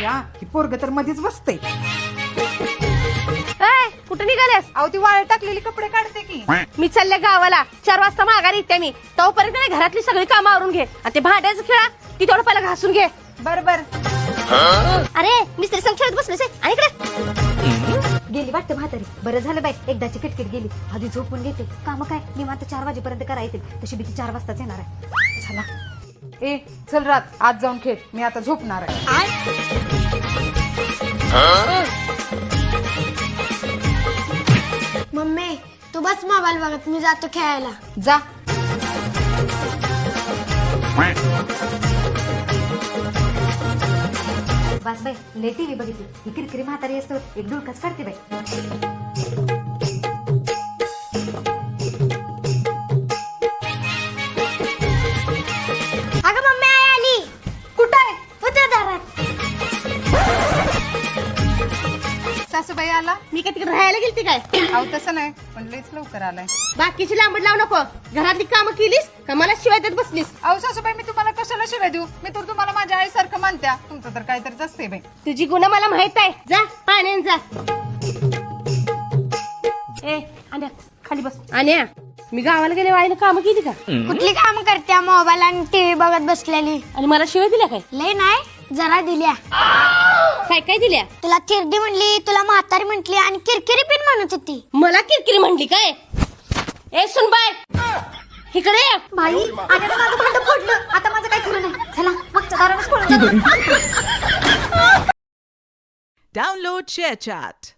बया ही पोरग तर मध्येच बसते. कुठे निघाल्यास? अहो ती वाळ टाकलेली कपडे काढते की. मी चालले गावाला, 4 वाजता माघारी येते मी. तोपर्यंत नाही घरातली सगळी कामं आवरून घे आणि ते भांड्याचं खेळा ती थोडं पहिला घासून घे. बर बर. अरे मिस्त्री संग खेळत बसलेस आणि इकडे गेली वाटतं म्हातारी. बरं झालं बाई एकदाची किटकिट गेली. आधी झोपून घेते. काम काय निवांत 4 वाजेपर्यंत करायचे. तशी भीती 4 वाजताच येणार आहे. चला ए चल रात आज जाऊन खेळ. मी आता झोपणार आहे. मम्मी तू बस मोबाईल बघत, मी जातो खेळायला. जा. बस बाई लय टीव्ही बघितली. ही किरकिरी म्हातारी असतो एक डुलकाच काढते बाई. अगं मम्मी आई आली. कुठं आहे? होत्या दारात. सासूबाई आला? मी काय तिकडे राहायला गेलती काय? अहो तसं नाही पण लयच लवकर आलाय. बाकीची लांबड लावू नको. घरातली कामं केलीस का मला शिवाय देत बसलीस? अहो सासूबाई मी तुम्हाला कशाला शिवाय देऊ? मी तर तुम्हाला माझ्या आईसारखं मानत्या. तुमचं तर काहीतरीच असते बाई. तुझी गुन्हा मला माहित आहे. जा पाण्याने जा. ए आण्या खाली बस. आण्या मी गावाला गेले आईने कामं केली का? कुठली काम करते मोबाईल आणि टीव्ही बघत बसलेली? आणि मला शिवाय दिल्या काय? लय नाही जरा दिल्या. काय काय दिल्या? तुला चिरडी म्हणली, तुला म्हातारी म्हटली आणि किरकिरी पिन म्हणत होती. मला किरकिरी म्हणली काय? ए सुन बाय इकडे ये. बाई आता माझं भांडं फोडलं. आता माझं काय खरं नाही. चला मागच्या दारानच पळून जातो. Download ShareChat.